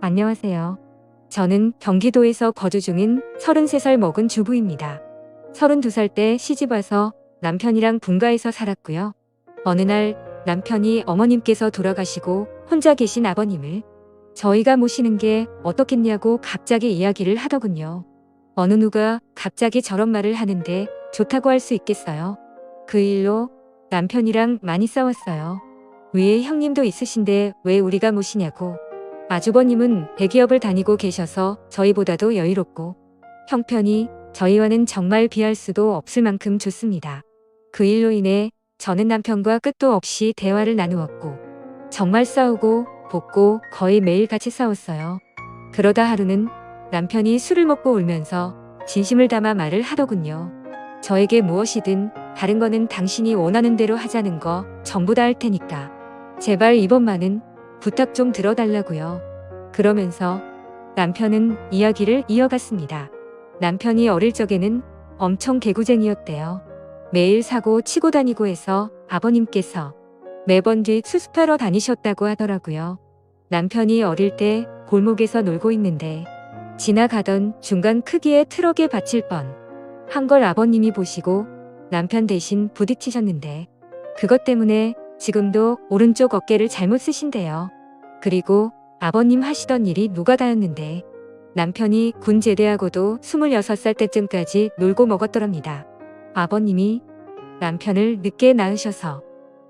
안녕하세요. 저는 경기도에서 거주 중인 33살 먹은 주부입니다. 32살 때 시집 와서 남편이랑 분가해서 살았고요. 어느 날 남편이 어머님께서 돌아가시고 혼자 계신 아버님을 저희가 모시는 게 어떻겠냐고 갑자기 이야기를 하더군요. 어느 누가 갑자기 저런 말을 하는데 좋다고 할 수 있겠어요. 그 일로 남편이랑 많이 싸웠어요. 위에 형님도 있으신데 왜 우리가 모시냐고. 아주버님은 대기업을 다니고 계셔서 저희보다도 여유롭고 형편이 저희와는 정말 비할 수도 없을 만큼 좋습니다. 그 일로 인해 저는 남편과 끝도 없이 대화를 나누었고 정말 싸우고 볶고 거의 매일 같이 싸웠어요. 그러다 하루는 남편이 술을 먹고 울면서 진심을 담아 말을 하더군요. 저에게 무엇이든 다른 거는 당신이 원하는 대로 하자는 거 전부 다 할 테니까 제발 이번만은 부탁 좀 들어달라고요. 그러면서 남편은 이야기를 이어갔습니다. 남편이 어릴 적에는 엄청 개구쟁이였대요. 매일 사고 치고 다니고 해서 아버님께서 매번 뒤 수습하러 다니셨다고 하더라고요. 남편이 어릴 때 골목에서 놀고 있는데 지나가던 중간 크기의 트럭에 받칠 뻔 한 걸 아버님이 보시고 남편 대신 부딪히셨는데 그것 때문에 지금도 오른쪽 어깨를 잘못 쓰신대요. 그리고 아버님 하시던 일이 노가다였는데 남편이 군 제대하고도 26살 때쯤까지 놀고 먹었더랍니다. 아버님이 남편을 늦게 낳으셔서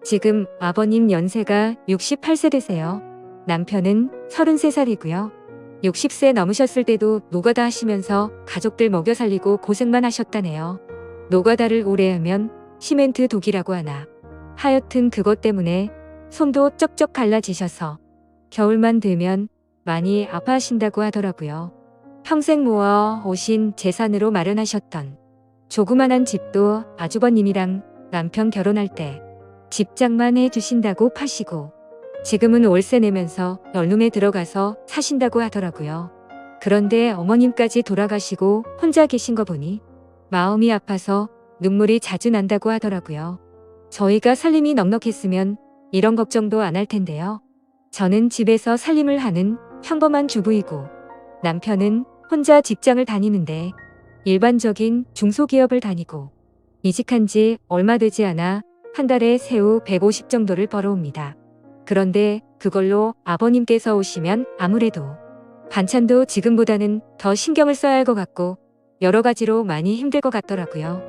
지금 아버님 연세가 68세 되세요. 남편은 33살이고요. 60세 넘으셨을 때도 노가다 하시면서 가족들 먹여 살리고 고생만 하셨다네요. 노가다를 오래 하면 시멘트 독이라고 하나. 하여튼 그것 때문에 손도 쩍쩍 갈라지셔서 겨울만 되면 많이 아파하신다고 하더라고요. 평생 모아 오신 재산으로 마련하셨던 조그만한 집도 아주버님이랑 남편 결혼할 때 집장만 해주신다고 파시고 지금은 월세 내면서 널룸에 들어가서 사신다고 하더라고요. 그런데 어머님까지 돌아가시고 혼자 계신 거 보니 마음이 아파서 눈물이 자주 난다고 하더라고요. 저희가 살림이 넉넉했으면 이런 걱정도 안 할 텐데요. 저는 집에서 살림을 하는 평범한 주부이고 남편은 혼자 직장을 다니는데 일반적인 중소기업을 다니고 이직한 지 얼마 되지 않아 한 달에 새우 150 정도를 벌어옵니다. 그런데 그걸로 아버님께서 오시면 아무래도 반찬도 지금보다는 더 신경을 써야 할 것 같고 여러 가지로 많이 힘들 것 같더라고요.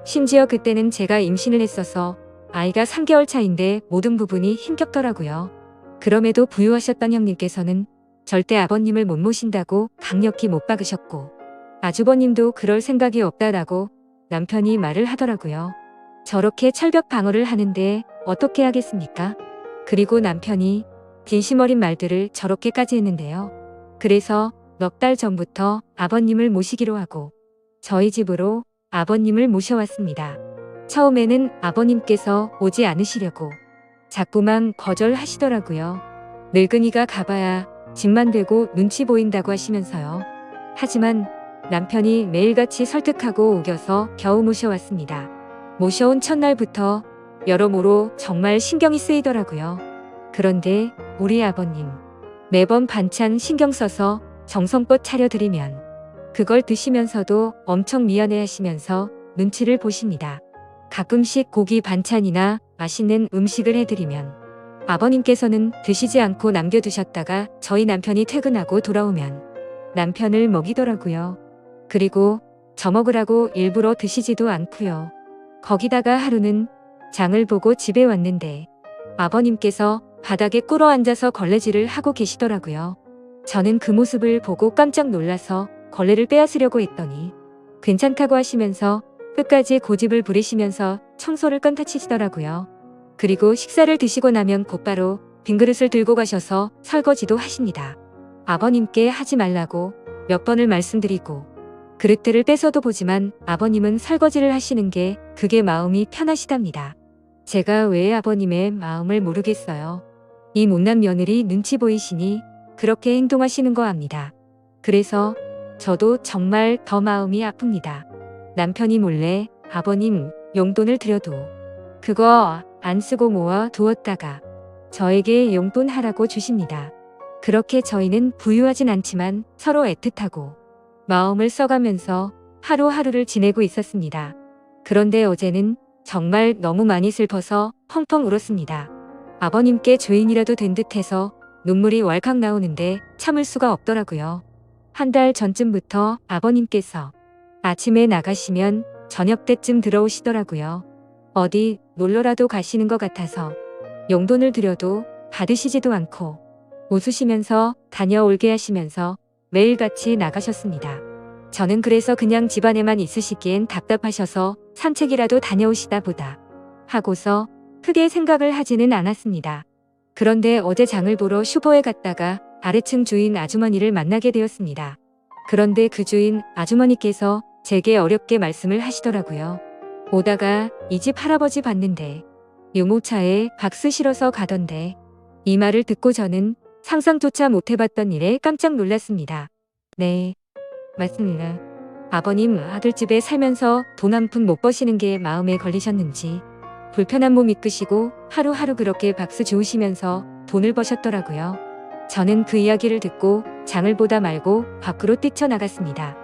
심지어 그때는 제가 임신을 했어서 아이가 3개월 차인데 모든 부분이 힘겹더라고요. 그럼에도 부유하셨던 형님께서는 절대 아버님을 못 모신다고 강력히 못 박으셨고 아주버님도 그럴 생각이 없다라고 남편이 말을 하더라고요. 저렇게 철벽 방어를 하는데 어떻게 하겠습니까? 그리고 남편이 진심 어린 말들을 저렇게까지 했는데요. 그래서 넉 달 전부터 아버님을 모시기로 하고 저희 집으로 아버님을 모셔왔습니다. 처음에는 아버님께서 오지 않으시려고 자꾸만 거절하시더라고요. 늙은이가 가봐야 집만 되고 눈치 보인다고 하시면서요. 하지만 남편이 매일같이 설득하고 우겨서 겨우 모셔왔습니다. 모셔온 첫날부터 여러모로 정말 신경이 쓰이더라고요. 그런데 우리 아버님 매번 반찬 신경 써서 정성껏 차려드리면 그걸 드시면서도 엄청 미안해하시면서 눈치를 보십니다. 가끔씩 고기 반찬이나 맛있는 음식을 해드리면 아버님께서는 드시지 않고 남겨두셨다가 저희 남편이 퇴근하고 돌아오면 남편을 먹이더라고요. 그리고 저 먹으라고 일부러 드시지도 않고요. 거기다가 하루는 장을 보고 집에 왔는데 아버님께서 바닥에 꿇어 앉아서 걸레질을 하고 계시더라고요. 저는 그 모습을 보고 깜짝 놀라서 걸레를 빼앗으려고 했더니 괜찮다고 하시면서 끝까지 고집을 부리시면서 청소를 건타치시더라고요. 그리고 식사를 드시고 나면 곧바로 빈 그릇을 들고 가셔서 설거지도 하십니다. 아버님께 하지 말라고 몇 번을 말씀드리고 그릇들을 뺏어도 보지만 아버님은 설거지를 하시는 게 그게 마음이 편하시답니다. 제가 왜 아버님의 마음을 모르겠어요. 이 못난 며느리 눈치 보이시니 그렇게 행동하시는 거 압니다. 그래서 저도 정말 더 마음이 아픕니다. 남편이 몰래 아버님 용돈을 드려도 그거 안 쓰고 모아 두었다가 저에게 용돈 하라고 주십니다. 그렇게 저희는 부유하진 않지만 서로 애틋하고 마음을 써가면서 하루하루를 지내고 있었습니다. 그런데 어제는 정말 너무 많이 슬퍼서 펑펑 울었습니다. 아버님께 죄인이라도 된 듯해서 눈물이 왈칵 나오는데 참을 수가 없더라고요. 한 달 전쯤부터 아버님께서 아침에 나가시면 저녁 때쯤 들어오시더라고요. 어디 놀러라도 가시는 것 같아서 용돈을 드려도 받으시지도 않고 웃으시면서 다녀올게 하시면서 매일같이 나가셨습니다. 저는 그래서 그냥 집안에만 있으시기엔 답답하셔서 산책이라도 다녀오시다 보다 하고서 크게 생각을 하지는 않았습니다. 그런데 어제 장을 보러 슈퍼에 갔다가 아래층 주인 아주머니를 만나게 되었습니다. 그런데 그 주인 아주머니께서 제게 어렵게 말씀을 하시더라고요. 오다가 이 집 할아버지 봤는데 유모차에 박스 실어서 가던데. 이 말을 듣고 저는 상상조차 못해봤던 일에 깜짝 놀랐습니다. 네, 맞습니다. 아버님 아들집에 살면서 돈 한 푼 못 버시는 게 마음에 걸리셨는지 불편한 몸 이끄시고 하루하루 그렇게 박수 주우시면서 돈을 버셨더라고요. 저는 그 이야기를 듣고 장을 보다 말고 밖으로 뛰쳐나갔습니다.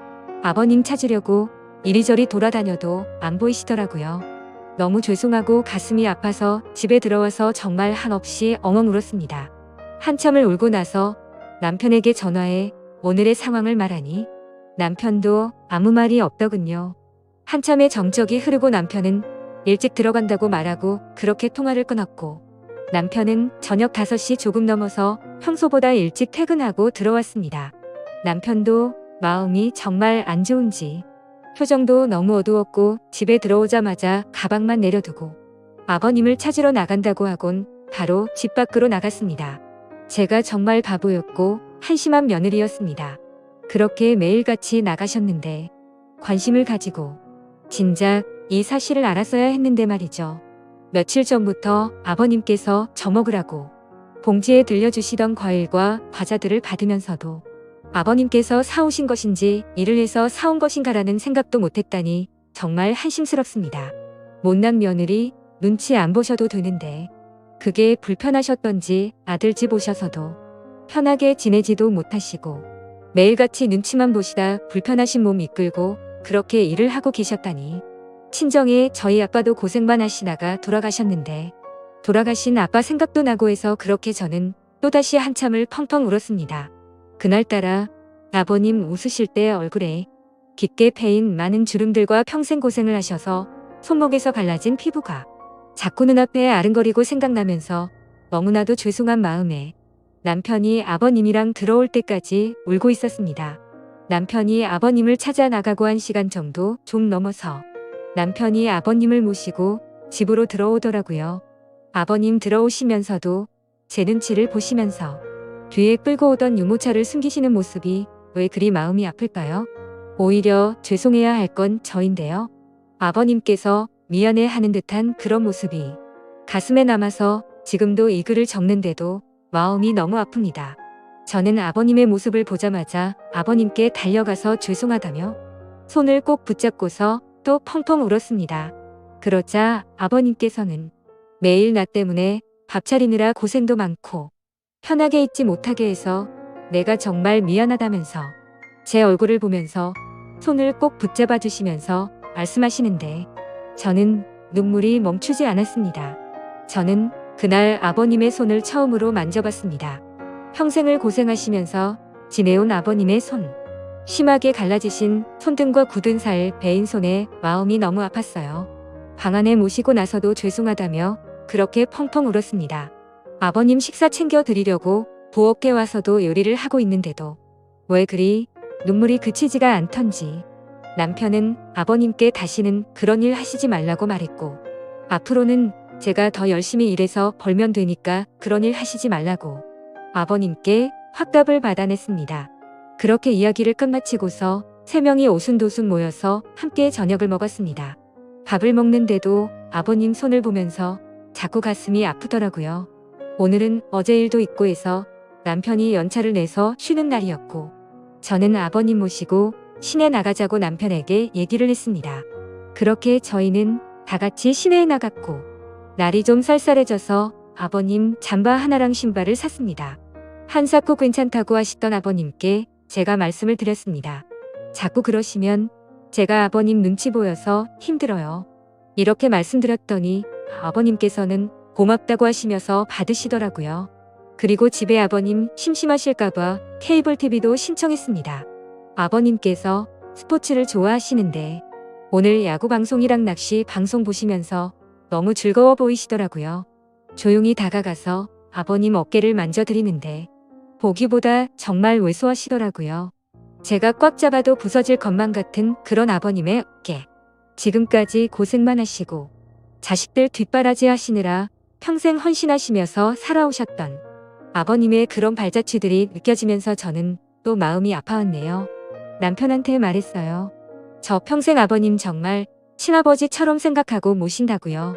아버님 찾으려고 이리저리 돌아다녀도 안 보이시더라고요. 너무 죄송하고 가슴이 아파서 집에 들어와서 정말 한없이 엉엉 울었습니다. 한참을 울고 나서 남편에게 전화해 오늘의 상황을 말하니 남편도 아무 말이 없더군요. 한참의 정적이 흐르고 남편은 일찍 들어간다고 말하고 그렇게 통화를 끊었고 남편은 저녁 5시 조금 넘어서 평소보다 일찍 퇴근하고 들어왔습니다. 남편도 마음이 정말 안 좋은지 표정도 너무 어두웠고 집에 들어오자마자 가방만 내려두고 아버님을 찾으러 나간다고 하곤 바로 집 밖으로 나갔습니다. 제가 정말 바보였고 한심한 며느리였습니다. 그렇게 매일같이 나가셨는데 관심을 가지고 진작 이 사실을 알았어야 했는데 말이죠. 며칠 전부터 아버님께서 저 먹으라고 봉지에 들려주시던 과일과 과자들을 받으면서도 아버님께서 사오신 것인지 일을 해서 사온 것인가라는 생각도 못했다니 정말 한심스럽습니다. 못난 며느리 눈치 안 보셔도 되는데 그게 불편하셨던지 아들 집 오셔서도 편하게 지내지도 못하시고 매일같이 눈치만 보시다 불편하신 몸 이끌고 그렇게 일을 하고 계셨다니. 친정에 저희 아빠도 고생만 하시다가 돌아가셨는데 돌아가신 아빠 생각도 나고 해서 그렇게 저는 또다시 한참을 펑펑 울었습니다. 그날따라 아버님 웃으실 때 얼굴에 깊게 패인 많은 주름들과 평생 고생을 하셔서 손목에서 갈라진 피부가 자꾸 눈앞에 아른거리고 생각나면서 너무나도 죄송한 마음에 남편이 아버님이랑 들어올 때까지 울고 있었습니다. 남편이 아버님을 찾아 나가고 한 시간 정도 좀 넘어서 남편이 아버님을 모시고 집으로 들어오더라고요. 아버님 들어오시면서도 제 눈치를 보시면서 뒤에 끌고 오던 유모차를 숨기시는 모습이 왜 그리 마음이 아플까요? 오히려 죄송해야 할 건 저인데요. 아버님께서 미안해 하는 듯한 그런 모습이 가슴에 남아서 지금도 이 글을 적는데도 마음이 너무 아픕니다. 저는 아버님의 모습을 보자마자 아버님께 달려가서 죄송하다며 손을 꼭 붙잡고서 또 펑펑 울었습니다. 그러자 아버님께서는 매일 나 때문에 밥 차리느라 고생도 많고 편하게 있지 못하게 해서 내가 정말 미안하다면서 제 얼굴을 보면서 손을 꼭 붙잡아 주시면서 말씀하시는데 저는 눈물이 멈추지 않았습니다. 저는 그날 아버님의 손을 처음으로 만져봤습니다. 평생을 고생하시면서 지내온 아버님의 손. 심하게 갈라지신 손등과 굳은 살 베인 손에 마음이 너무 아팠어요. 방 안에 모시고 나서도 죄송하다며 그렇게 펑펑 울었습니다. 아버님 식사 챙겨 드리려고 부엌에 와서도 요리를 하고 있는데도 왜 그리 눈물이 그치지가 않던지 남편은 아버님께 다시는 그런 일 하시지 말라고 말했고 앞으로는 제가 더 열심히 일해서 벌면 되니까 그런 일 하시지 말라고 아버님께 확답을 받아냈습니다. 그렇게 이야기를 끝마치고서 3명이 오순도순 모여서 함께 저녁을 먹었습니다. 밥을 먹는데도 아버님 손을 보면서 자꾸 가슴이 아프더라고요. 오늘은 어제 일도 있고 해서 남편이 연차를 내서 쉬는 날이었고 저는 아버님 모시고 시내 나가자고 남편에게 얘기를 했습니다. 그렇게 저희는 다 같이 시내에 나갔고 날이 좀 쌀쌀해져서 아버님 잠바 하나랑 신발을 샀습니다. 한사코 괜찮다고 하시던 아버님께 제가 말씀을 드렸습니다. 자꾸 그러시면 제가 아버님 눈치 보여서 힘들어요. 이렇게 말씀드렸더니 아버님께서는 고맙다고 하시면서 받으시더라고요. 그리고 집에 아버님 심심하실까봐 케이블 TV도 신청했습니다. 아버님께서 스포츠를 좋아하시는데 오늘 야구 방송이랑 낚시 방송 보시면서 너무 즐거워 보이시더라고요. 조용히 다가가서 아버님 어깨를 만져드리는데 보기보다 정말 왜소하시더라고요. 제가 꽉 잡아도 부서질 것만 같은 그런 아버님의 어깨. 지금까지 고생만 하시고 자식들 뒷바라지 하시느라 평생 헌신하시면서 살아오셨던 아버님의 그런 발자취들이 느껴지면서 저는 또 마음이 아파왔네요. 남편한테 말했어요. 저 평생 아버님 정말 친아버지처럼 생각하고 모신다고요.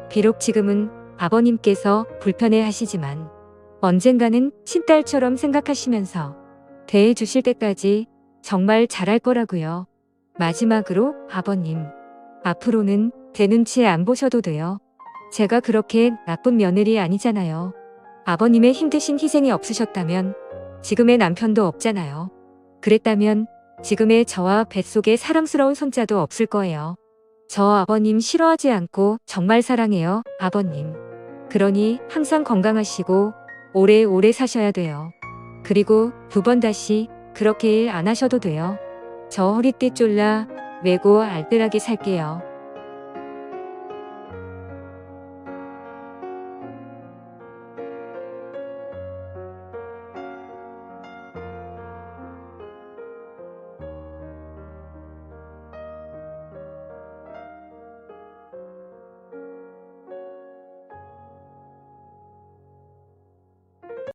비록 지금은 아버님께서 불편해 하시지만 언젠가는 친딸처럼 생각하시면서 대해 주실 때까지 정말 잘할 거라고요. 마지막으로 아버님, 앞으로는 제 눈치 안 보셔도 돼요. 제가 그렇게 나쁜 며느리 아니잖아요. 아버님의 힘드신 희생이 없으셨다면 지금의 남편도 없잖아요. 그랬다면 지금의 저와 뱃속에 사랑스러운 손자도 없을 거예요. 저 아버님 싫어하지 않고 정말 사랑해요, 아버님. 그러니 항상 건강하시고 오래오래 사셔야 돼요. 그리고 2번 다시 그렇게 일 안 하셔도 돼요. 저 허리띠 쫄라 외고 알뜰하게 살게요.